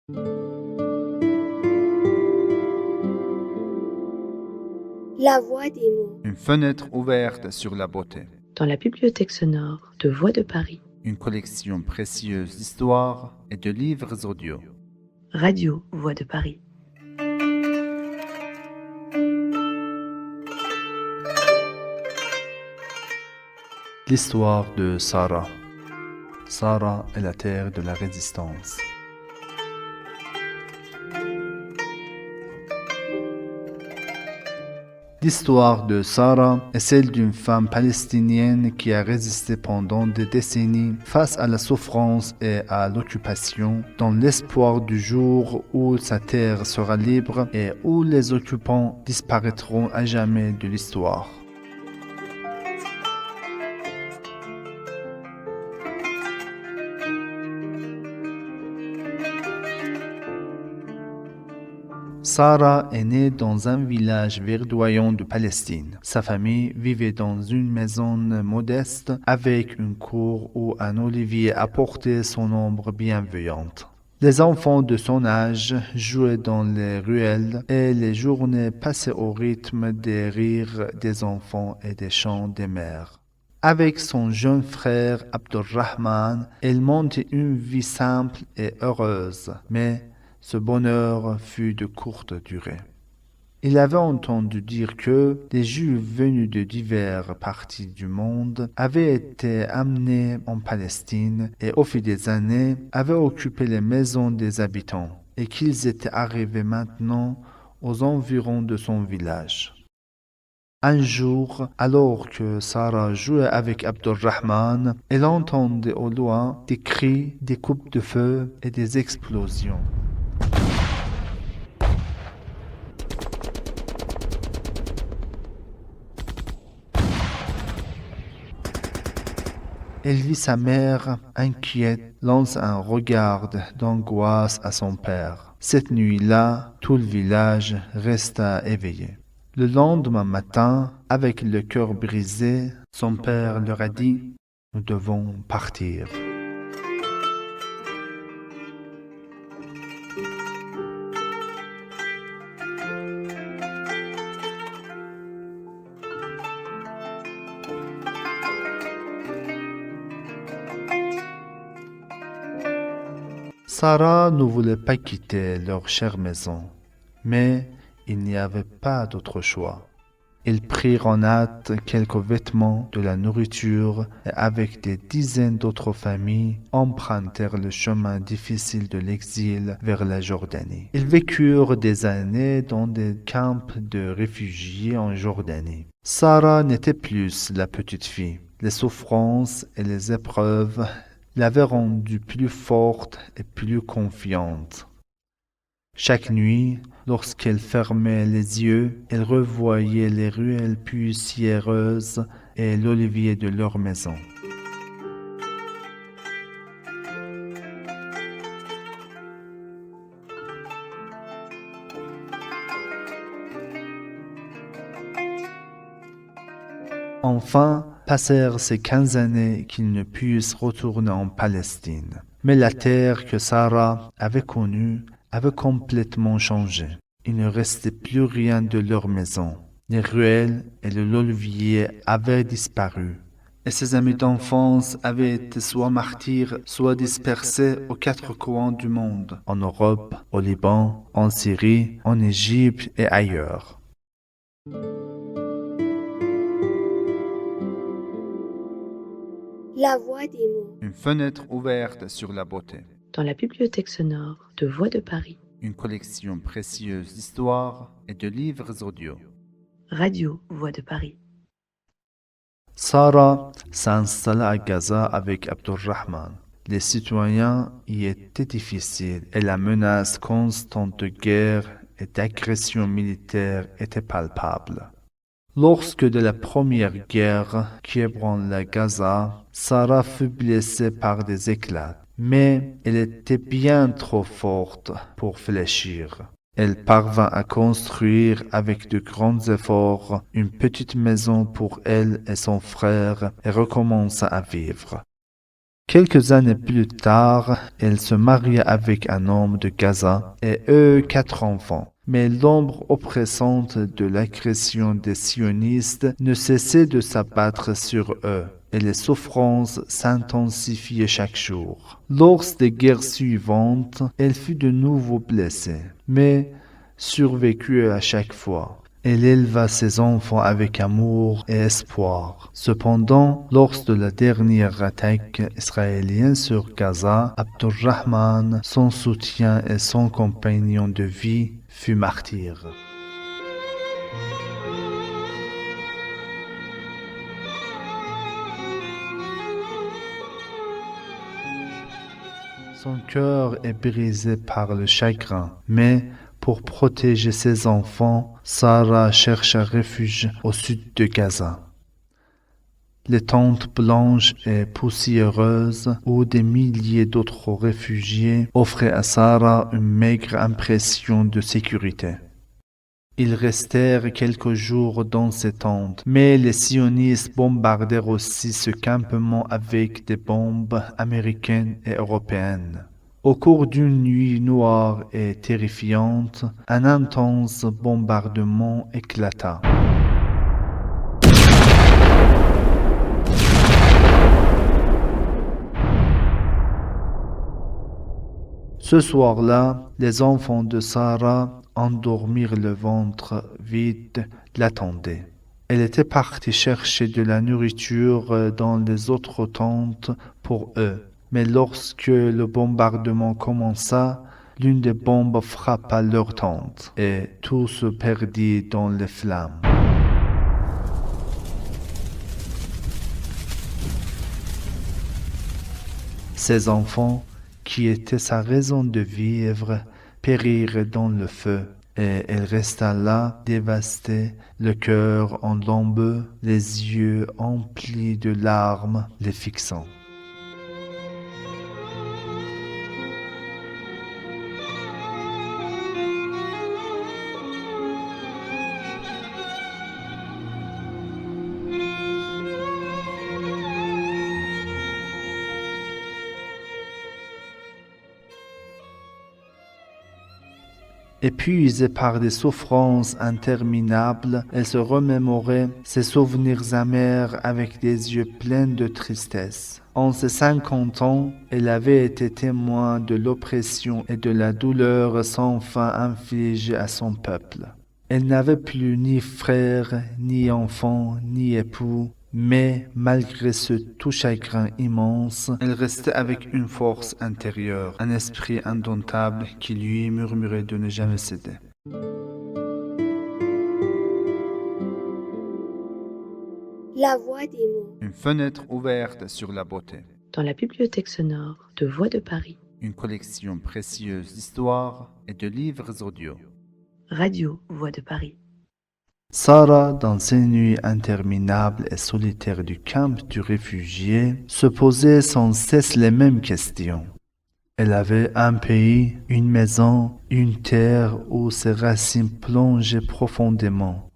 La voix des mots. Une fenêtre ouverte sur la beauté. Dans la bibliothèque sonore de Voix de Paris. Une collection précieuse d'histoires et de livres audio. Radio Voix de Paris. L'histoire de Sarah. Sarah est la terre de la résistance. L'histoire de Sarah est celle d'une femme palestinienne qui a résisté pendant des décennies face à la souffrance et à l'occupation, dans l'espoir du jour où sa terre sera libre et où les occupants disparaîtront à jamais de l'histoire. Sarah est née dans un village verdoyant de Palestine. Sa famille vivait dans une maison modeste avec une cour où un olivier apportait son ombre bienveillante. Les enfants de son âge jouaient dans les ruelles et les journées passaient au rythme des rires des enfants et des chants des mères. Avec son jeune frère Abdurrahman, elle montait une vie simple et heureuse, mais ce bonheur fut de courte durée. Il avait entendu dire que des Juifs venus de diverses parties du monde avaient été amenés en Palestine et au fil des années avaient occupé les maisons des habitants et qu'ils étaient arrivés maintenant aux environs de son village. Un jour, alors que Sarah jouait avec Abdurrahman, elle entendait au loin des cris, des coupes de feu et des explosions. Elle vit sa mère, inquiète, lance un regard d'angoisse à son père. Cette nuit-là, tout le village resta éveillé. Le lendemain matin, avec le cœur brisé, son père leur a dit « Nous devons partir ». Sarah ne voulait pas quitter leur chère maison, mais il n'y avait pas d'autre choix. Ils prirent en hâte quelques vêtements, de la nourriture, et avec des dizaines d'autres familles, empruntèrent le chemin difficile de l'exil vers la Jordanie. Ils vécurent des années dans des camps de réfugiés en Jordanie. Sarah n'était plus la petite fille. Les souffrances et les épreuves l'avait rendue plus forte et plus confiante. Chaque nuit, lorsqu'elle fermait les yeux, elle revoyait les ruelles poussiéreuses et l'olivier de leur maison. Enfin, passèrent ces 15 années qu'ils ne puissent retourner en Palestine. Mais la terre que Sarah avait connue avait complètement changé. Il ne restait plus rien de leur maison. Les ruelles et l'olivier avaient disparu. Et ses amis d'enfance avaient été soit martyrs, soit dispersés aux quatre coins du monde, en Europe, au Liban, en Syrie, en Égypte et ailleurs. La voix des mots. Une fenêtre ouverte sur la beauté. Dans la bibliothèque sonore de Voix de Paris. Une collection précieuse d'histoires et de livres audio. Radio Voix de Paris. Sarah s'installa à Gaza avec Abdurrahman. Les citoyens y étaient difficiles et la menace constante de guerre et d'agression militaire était palpable. Lorsque de la première guerre qui ébranla Gaza, Sarah fut blessée par des éclats, mais elle était bien trop forte pour fléchir. Elle parvint à construire avec de grands efforts une petite maison pour elle et son frère et recommença à vivre. Quelques années plus tard, elle se maria avec un homme de Gaza et eut 4 enfants. Mais l'ombre oppressante de l'agression des sionistes ne cessait de s'abattre sur eux, et les souffrances s'intensifiaient chaque jour. Lors des guerres suivantes, elle fut de nouveau blessée, mais survécut à chaque fois. Elle éleva ses enfants avec amour et espoir. Cependant, lors de la dernière attaque israélienne sur Gaza, Abdurrahman, son soutien et son compagnon de vie, fut martyr. Son cœur est brisé par le chagrin, mais pour protéger ses enfants, Sarah cherche un refuge au sud de Gaza. Les tentes blanches et poussiéreuses où des milliers d'autres réfugiés offraient à Sarah une maigre impression de sécurité. Ils restèrent quelques jours dans ces tentes, mais les sionistes bombardèrent aussi ce campement avec des bombes américaines et européennes. Au cours d'une nuit noire et terrifiante, un intense bombardement éclata. Ce soir-là, les enfants de Sarah endormirent, le ventre vide l'attendaient. Elle était partie chercher de la nourriture dans les autres tentes pour eux. Mais lorsque le bombardement commença, l'une des bombes frappa leur tente et tout se perdit dans les flammes. Ses enfants, qui étaient sa raison de vivre, périrent dans le feu, et elle resta là, dévastée, le cœur en lambeaux, les yeux emplis de larmes les fixant. Épuisée par des souffrances interminables, elle se remémorait ses souvenirs amers avec des yeux pleins de tristesse. En ses 50 ans, elle avait été témoin de l'oppression et de la douleur sans fin infligée à son peuple. Elle n'avait plus ni frère, ni enfant, ni époux, mais malgré ce tout chagrin immense, elle restait avec une force intérieure, un esprit indomptable qui lui murmurait de ne jamais céder. La voix des mots. Une fenêtre ouverte sur la beauté. Dans la bibliothèque sonore de Voix de Paris. Une collection précieuse d'histoires et de livres audio. Radio Voix de Paris. Sarah, dans ces nuits interminables et solitaires du camp du réfugié, se posait sans cesse les mêmes questions. Elle avait un pays, une maison, une terre où ses racines plongeaient profondément.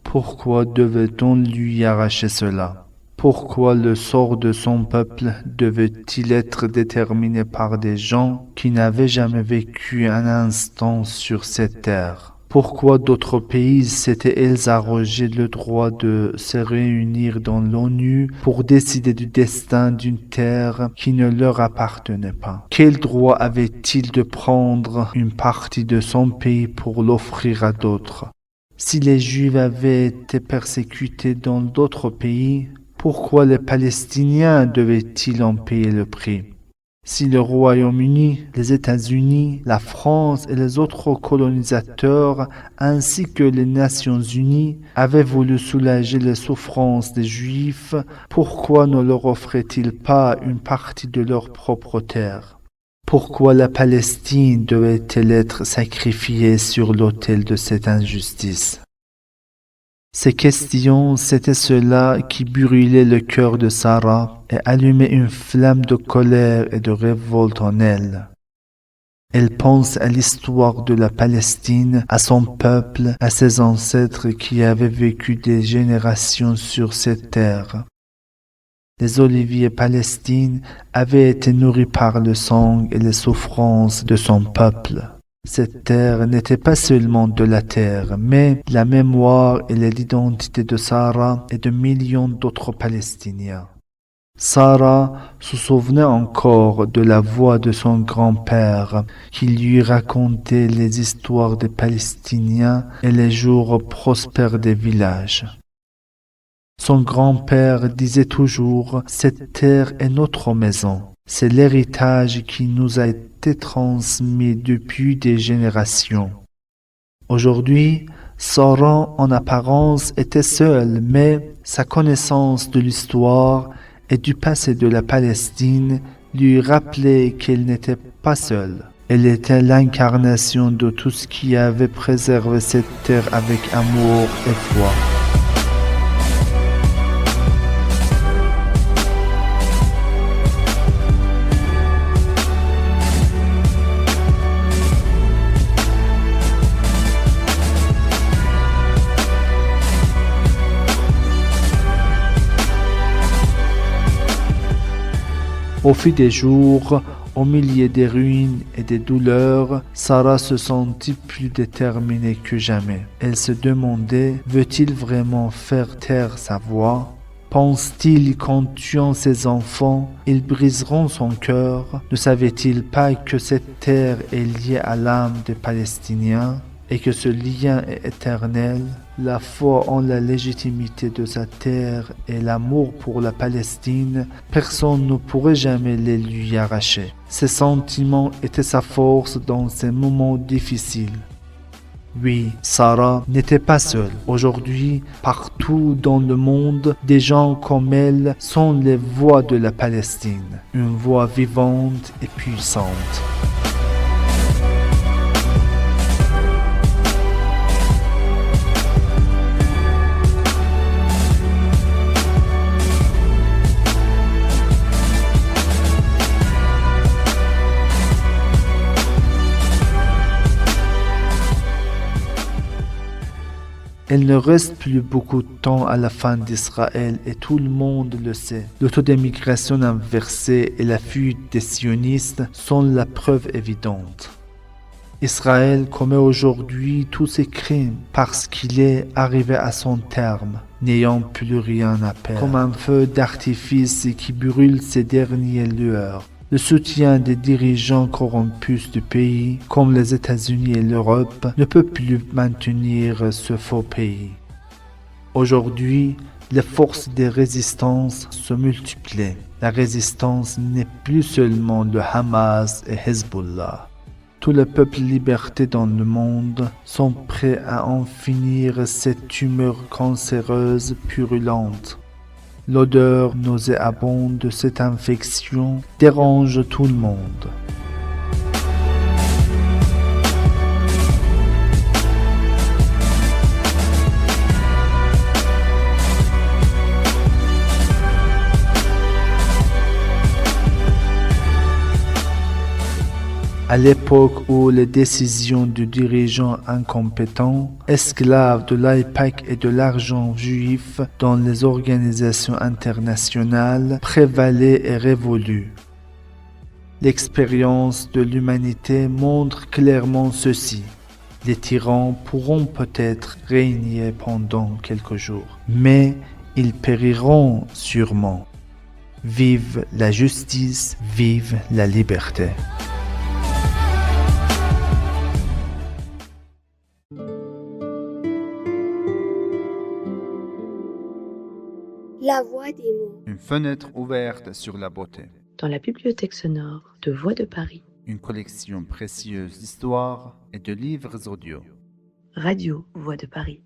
Pourquoi devait-on lui arracher cela? Pourquoi le sort de son peuple devait-il être déterminé par des gens qui n'avaient jamais vécu un instant sur cette terre? Pourquoi d'autres pays s'étaient-ils arrogé le droit de se réunir dans l'ONU pour décider du destin d'une terre qui ne leur appartenait pas? Quel droit avaient-ils de prendre une partie de son pays pour l'offrir à d'autres? Si les Juifs avaient été persécutés dans d'autres pays, pourquoi les Palestiniens devaient-ils en payer le prix? Si le Royaume-Uni, les États-Unis, la France et les autres colonisateurs, ainsi que les Nations Unies, avaient voulu soulager les souffrances des Juifs, pourquoi ne leur offraient-ils pas une partie de leur propre terre? Pourquoi la Palestine devait-elle être sacrifiée sur l'autel de cette injustice? Ces questions, c'était cela qui brûlait le cœur de Sarah et allumait une flamme de colère et de révolte en elle. Elle pense à l'histoire de la Palestine, à son peuple, à ses ancêtres qui avaient vécu des générations sur cette terre. Les oliviers palestines avaient été nourris par le sang et les souffrances de son peuple. Cette terre n'était pas seulement de la terre, mais la mémoire et l'identité de Sarah et de millions d'autres Palestiniens. Sarah se souvenait encore de la voix de son grand-père qui lui racontait les histoires des Palestiniens et les jours prospères des villages. Son grand-père disait toujours « Cette terre est notre maison ». C'est l'héritage qui nous a été transmis depuis des générations. Aujourd'hui, Sarah en apparence était seule, mais sa connaissance de l'histoire et du passé de la Palestine lui rappelait qu'elle n'était pas seule. Elle était l'incarnation de tout ce qui avait préservé cette terre avec amour et foi. Au fil des jours, au milieu des ruines et des douleurs, Sarah se sentit plus déterminée que jamais. Elle se demandait, veut-il vraiment faire taire sa voix? Pense-t-il qu'en tuant ses enfants, ils briseront son cœur? Ne savait-il pas que cette terre est liée à l'âme des Palestiniens et que ce lien est éternel? La foi en la légitimité de sa terre et l'amour pour la Palestine, personne ne pourrait jamais les lui arracher. Ces sentiments étaient sa force dans ces moments difficiles. Oui, Sarah n'était pas seule. Aujourd'hui, partout dans le monde, des gens comme elle sont les voix de la Palestine, une voix vivante et puissante. Il ne reste plus beaucoup de temps à la fin d'Israël et tout le monde le sait. Le taux d'émigration inversé et la fuite des sionistes sont la preuve évidente. Israël commet aujourd'hui tous ses crimes parce qu'il est arrivé à son terme, n'ayant plus rien à perdre. Comme un feu d'artifice qui brûle ses dernières lueurs. Le soutien des dirigeants corrompus du pays, comme les États-Unis et l'Europe, ne peut plus maintenir ce faux pays. Aujourd'hui, les forces de résistance se multiplient. La résistance n'est plus seulement le Hamas et Hezbollah. Tous les peuples libertés dans le monde sont prêts à en finir cette tumeur cancéreuse purulente. L'odeur nauséabonde de cette infection dérange tout le monde. À l'époque où les décisions du dirigeant incompétent, esclaves de l'AIPAC et de l'argent juif dans les organisations internationales, prévalaient et révoluent. L'expérience de l'humanité montre clairement ceci. Les tyrans pourront peut-être régner pendant quelques jours, mais ils périront sûrement. Vive la justice, vive la liberté. La voix des mots. Une fenêtre ouverte sur la beauté. Dans la bibliothèque sonore de Voix de Paris. Une collection précieuse d'histoires et de livres audio. Radio Voix de Paris.